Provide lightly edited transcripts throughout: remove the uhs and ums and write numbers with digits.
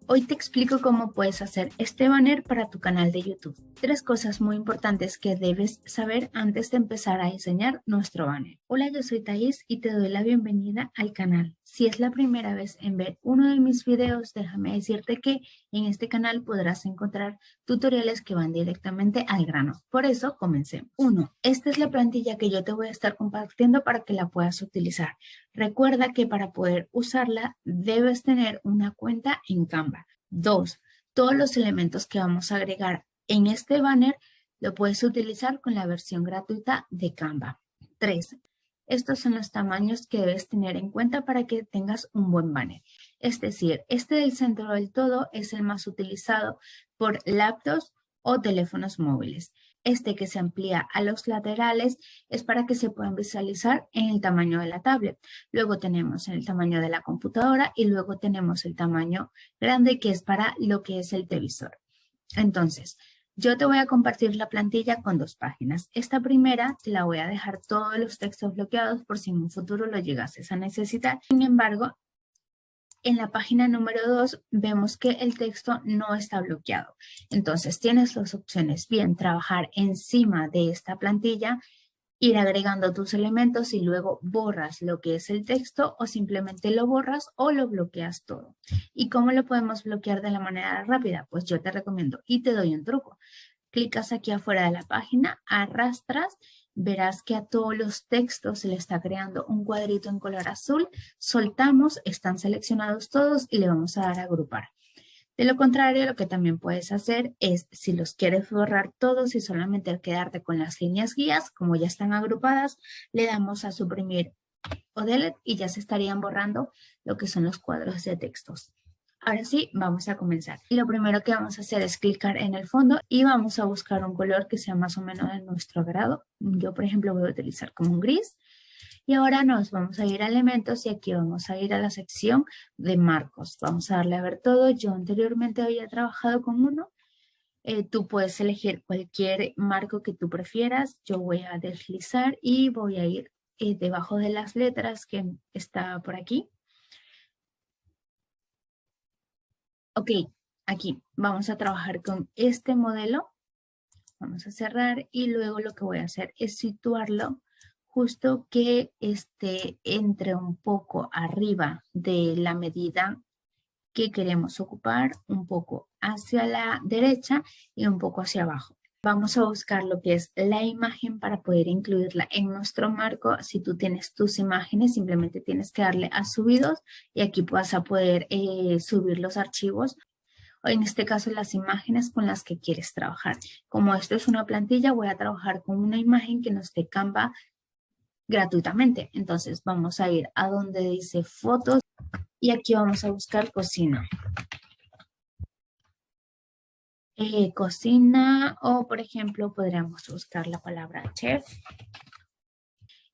Hoy te explico cómo puedes hacer este banner para tu canal de YouTube. 3 cosas muy importantes que debes saber antes de empezar a diseñar nuestro banner. Hola, yo soy Thais y te doy la bienvenida al canal. Si es la primera vez en ver uno de mis videos, déjame decirte que en este canal podrás encontrar tutoriales que van directamente al grano. Por eso, comencemos. 1. Esta es la plantilla que yo te voy a estar compartiendo para que la puedas utilizar. Recuerda que para poder usarla debes tener una cuenta en Canva. 2. Todos los elementos que vamos a agregar en este banner lo puedes utilizar con la versión gratuita de Canva. 3. Estos son los tamaños que debes tener en cuenta para que tengas un buen banner. Es decir, este del centro del todo es el más utilizado por laptops o teléfonos móviles. Este que se amplía a los laterales es para que se puedan visualizar en el tamaño de la tablet. Luego tenemos el tamaño de la computadora y luego tenemos el tamaño grande que es para lo que es el televisor. Entonces, yo te voy a compartir la plantilla con 2 páginas. Esta primera te la voy a dejar todos los textos bloqueados por si en un futuro lo llegases a necesitar. Sin embargo, en la página número 2 vemos que el texto no está bloqueado. Entonces tienes 2 opciones. Bien, trabajar encima de esta plantilla, ir agregando tus elementos y luego borras lo que es el texto o simplemente lo borras o lo bloqueas todo. ¿Y cómo lo podemos bloquear de la manera rápida? Pues yo te recomiendo y te doy un truco. Clicas aquí afuera de la página, arrastras, verás que a todos los textos se le está creando un cuadrito en color azul, soltamos, están seleccionados todos y le vamos a dar a agrupar. De lo contrario, lo que también puedes hacer es, si los quieres borrar todos y solamente quedarte con las líneas guías, como ya están agrupadas, le damos a suprimir o delete y ya se estarían borrando lo que son los cuadros de textos. Ahora sí, vamos a comenzar. Lo primero que vamos a hacer es clicar en el fondo y vamos a buscar un color que sea más o menos de nuestro agrado. Yo, por ejemplo, voy a utilizar como un gris. Y ahora nos vamos a ir a elementos y aquí vamos a ir a la sección de marcos. Vamos a darle a ver todo. Yo anteriormente había trabajado con uno. Tú puedes elegir cualquier marco que tú prefieras. Yo voy a deslizar y voy a ir debajo de las letras que está por aquí. Ok, aquí vamos a trabajar con este modelo. Vamos a cerrar y luego lo que voy a hacer es situarlo justo que esté entre un poco arriba de la medida que queremos ocupar, un poco hacia la derecha y un poco hacia abajo. Vamos a buscar lo que es la imagen para poder incluirla en nuestro marco. Si tú tienes tus imágenes, simplemente tienes que darle a subidos y aquí vas a poder subir los archivos o en este caso las imágenes con las que quieres trabajar. Como esto es una plantilla, voy a trabajar con una imagen que nos dé Canva gratuitamente. Entonces vamos a ir a donde dice fotos y aquí vamos a buscar cocina. Cocina o por ejemplo podríamos buscar la palabra chef.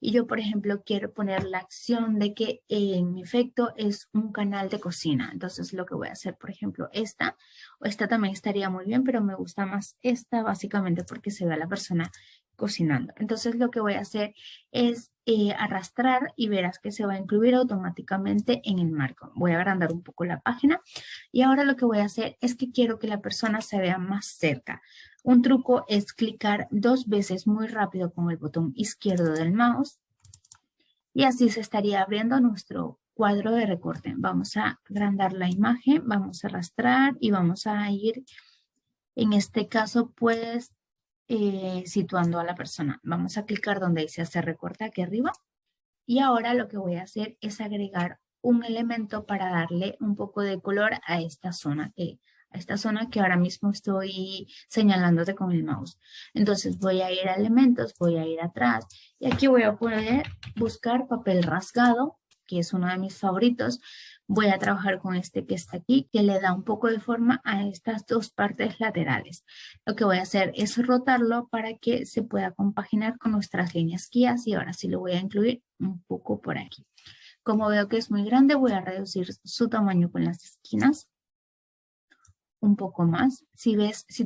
Y yo, por ejemplo, quiero poner la acción de que en efecto es un canal de cocina. Entonces lo que voy a hacer, por ejemplo, esta también estaría muy bien, pero me gusta más esta básicamente porque se ve a la persona cocinando. Entonces lo que voy a hacer es arrastrar y verás que se va a incluir automáticamente en el marco. Voy a agrandar un poco la página y ahora lo que voy a hacer es que quiero que la persona se vea más cerca. Un truco es clicar 2 veces muy rápido con el botón izquierdo del mouse y así se estaría abriendo nuestro cuadro de recorte. Vamos a agrandar la imagen, vamos a arrastrar y vamos a ir, en este caso, pues, situando a la persona. Vamos a clicar donde dice hacer recorte aquí arriba y ahora lo que voy a hacer es agregar un elemento para darle un poco de color a esta zona que ahora mismo estoy señalándote con el mouse. Entonces voy a ir a elementos, voy a ir atrás y aquí voy a poder buscar papel rasgado, que es uno de mis favoritos. Voy a trabajar con este que está aquí, que le da un poco de forma a estas 2 partes laterales. Lo que voy a hacer es rotarlo para que se pueda compaginar con nuestras líneas guías y ahora sí lo voy a incluir un poco por aquí. Como veo que es muy grande, voy a reducir su tamaño con las esquinas un poco más. Si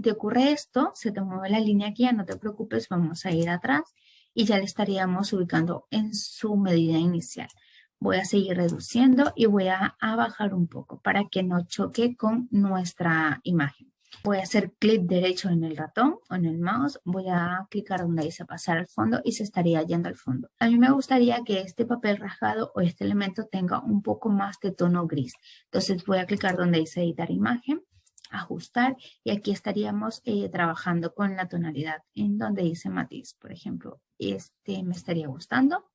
te ocurre esto, se te mueve la línea guía, no te preocupes, vamos a ir atrás y ya le estaríamos ubicando en su medida inicial. Voy a seguir reduciendo y voy a bajar un poco para que no choque con nuestra imagen. Voy a hacer clic derecho en el ratón o en el mouse. Voy a clicar donde dice pasar al fondo y se estaría yendo al fondo. A mí me gustaría que este papel rasgado o este elemento tenga un poco más de tono gris. Entonces voy a clicar donde dice editar imagen, ajustar y aquí estaríamos trabajando con la tonalidad en donde dice matiz. Por ejemplo, este me estaría gustando.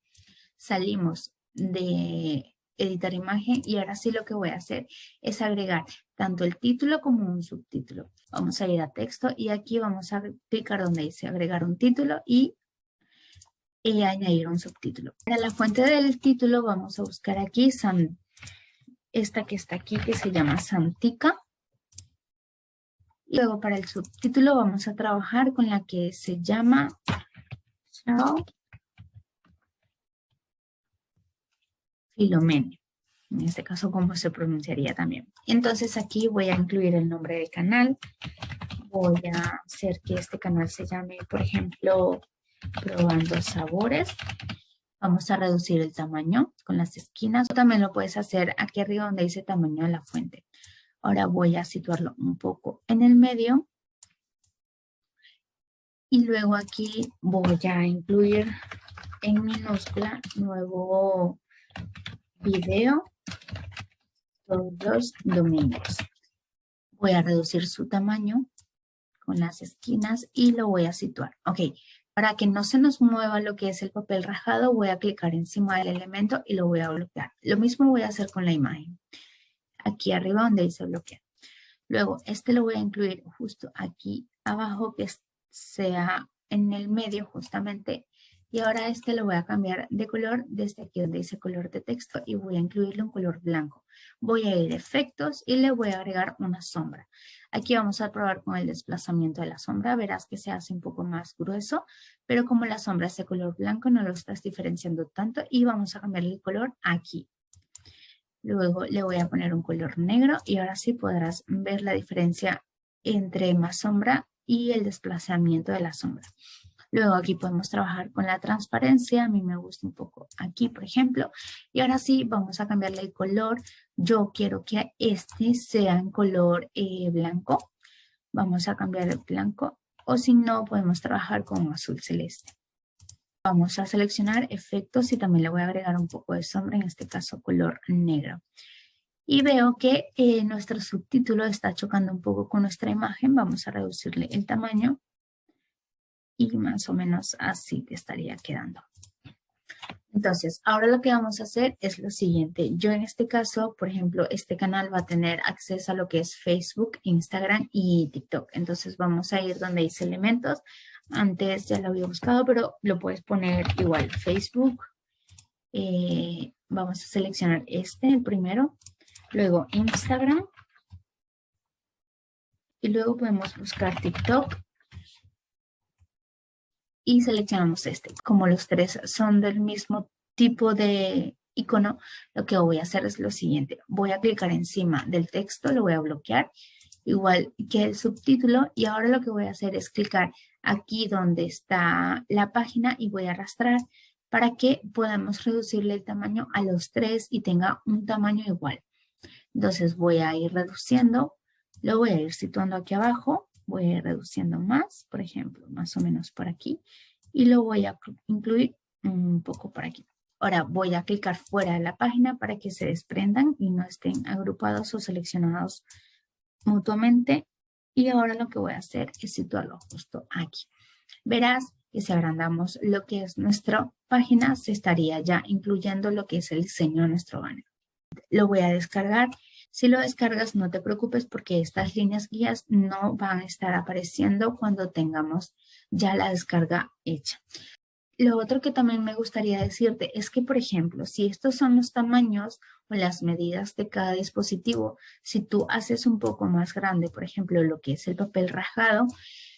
Salimos de editar imagen y ahora sí lo que voy a hacer es agregar tanto el título como un subtítulo. Vamos a ir a texto y aquí vamos a clicar donde dice agregar un título y añadir un subtítulo. Para la fuente del título vamos a buscar aquí esta que está aquí que se llama Santica. Y luego para el subtítulo vamos a trabajar con la que se llama Chao Filomene. En este caso, ¿cómo se pronunciaría también? Entonces aquí voy a incluir el nombre del canal. Voy a hacer que este canal se llame, por ejemplo, Probando Sabores. Vamos a reducir el tamaño con las esquinas. También lo puedes hacer aquí arriba donde dice tamaño de la fuente. Ahora voy a situarlo un poco en el medio. Y luego aquí voy a incluir en minúscula nuevo video todos los domingos. Voy a reducir su tamaño con las esquinas y lo voy a situar. Ok, para que no se nos mueva lo que es el papel rajado, voy a clicar encima del elemento y lo voy a bloquear. Lo mismo voy a hacer con la imagen. Aquí arriba donde dice bloquear. Luego, este lo voy a incluir justo aquí abajo, que sea en el medio justamente. Y ahora este lo voy a cambiar de color desde aquí donde dice color de texto y voy a incluirle un color blanco. Voy a ir a efectos y le voy a agregar una sombra. Aquí vamos a probar con el desplazamiento de la sombra. Verás que se hace un poco más grueso, pero como la sombra es de color blanco no lo estás diferenciando tanto y vamos a cambiarle el color aquí. Luego le voy a poner un color negro y ahora sí podrás ver la diferencia entre más sombra y el desplazamiento de la sombra. Luego aquí podemos trabajar con la transparencia. A mí me gusta un poco aquí, por ejemplo. Y ahora sí vamos a cambiarle el color. Yo quiero que este sea en color blanco. Vamos a cambiar el blanco o si no podemos trabajar con azul celeste. Vamos a seleccionar efectos y también le voy a agregar un poco de sombra, en este caso color negro. Y veo que nuestro subtítulo está chocando un poco con nuestra imagen. Vamos a reducirle el tamaño y más o menos así te estaría quedando. Entonces, ahora lo que vamos a hacer es lo siguiente. Yo en este caso, por ejemplo, este canal va a tener acceso a lo que es Facebook, Instagram y TikTok. Entonces vamos a ir donde dice elementos. Antes ya lo había buscado, pero lo puedes poner igual, Facebook. Vamos a seleccionar el primero. Luego Instagram. Y luego podemos buscar TikTok. Y seleccionamos este. Como los tres son del mismo tipo de icono, lo que voy a hacer es lo siguiente. Voy a clicar encima del texto, lo voy a bloquear, igual que el subtítulo. Y ahora lo que voy a hacer es clicar aquí donde está la página y voy a arrastrar para que podamos reducirle el tamaño a los tres y tenga un tamaño igual. Entonces voy a ir reduciendo, lo voy a ir situando aquí abajo. Voy a ir reduciendo más, por ejemplo, más o menos por aquí. Y lo voy a incluir un poco por aquí. Ahora voy a clicar fuera de la página para que se desprendan y no estén agrupados o seleccionados mutuamente. Y ahora lo que voy a hacer es situarlo justo aquí. Verás que si agrandamos lo que es nuestra página, se estaría ya incluyendo lo que es el diseño de nuestro banner. Lo voy a descargar. Si lo descargas, no te preocupes porque estas líneas guías no van a estar apareciendo cuando tengamos ya la descarga hecha. Lo otro que también me gustaría decirte es que, por ejemplo, si estos son los tamaños o las medidas de cada dispositivo, si tú haces un poco más grande, por ejemplo, lo que es el papel rajado,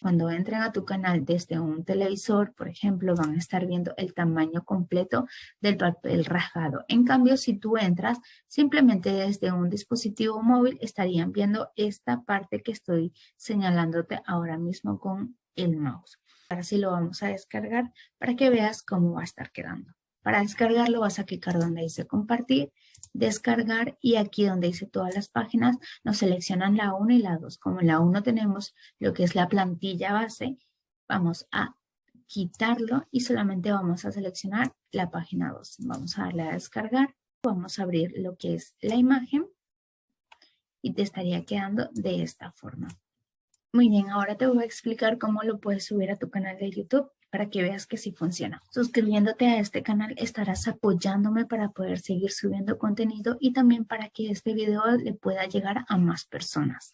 cuando entren a tu canal desde un televisor, por ejemplo, van a estar viendo el tamaño completo del papel rajado. En cambio, si tú entras simplemente desde un dispositivo móvil, estarían viendo esta parte que estoy señalándote ahora mismo con el mouse. Ahora sí lo vamos a descargar para que veas cómo va a estar quedando. Para descargarlo vas a clicar donde dice compartir, descargar y aquí donde dice todas las páginas nos seleccionan la 1 y la 2. Como en la 1 tenemos lo que es la plantilla base, vamos a quitarlo y solamente vamos a seleccionar la página 2. Vamos a darle a descargar, vamos a abrir lo que es la imagen y te estaría quedando de esta forma. Muy bien, ahora te voy a explicar cómo lo puedes subir a tu canal de YouTube para que veas que sí funciona. Suscribiéndote a este canal estarás apoyándome para poder seguir subiendo contenido y también para que este video le pueda llegar a más personas.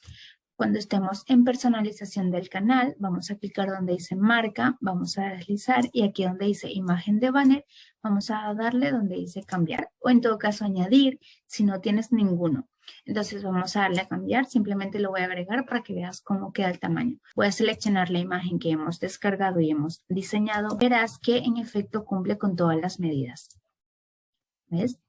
Cuando estemos en personalización del canal, vamos a clicar donde dice marca, vamos a deslizar y aquí donde dice imagen de banner, vamos a darle donde dice cambiar o en todo caso añadir si no tienes ninguno. Entonces vamos a darle a cambiar, simplemente lo voy a agregar para que veas cómo queda el tamaño. Voy a seleccionar la imagen que hemos descargado y hemos diseñado. Verás que en efecto cumple con todas las medidas. ¿Ves?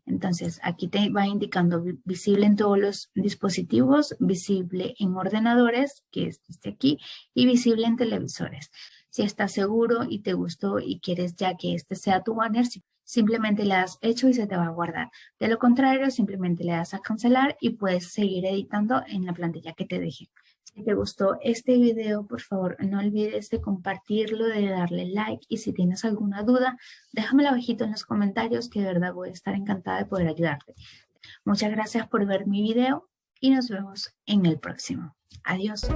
Entonces, aquí te va indicando visible en todos los dispositivos, visible en ordenadores, que es este aquí, y visible en televisores. Si estás seguro y te gustó y quieres ya que este sea tu banner, simplemente le das hecho y se te va a guardar. De lo contrario, simplemente le das a cancelar y puedes seguir editando en la plantilla que te dejé. Si te gustó este video, por favor, no olvides de compartirlo, de darle like y si tienes alguna duda, déjamela abajito en los comentarios que de verdad voy a estar encantada de poder ayudarte. Muchas gracias por ver mi video y nos vemos en el próximo. Adiós.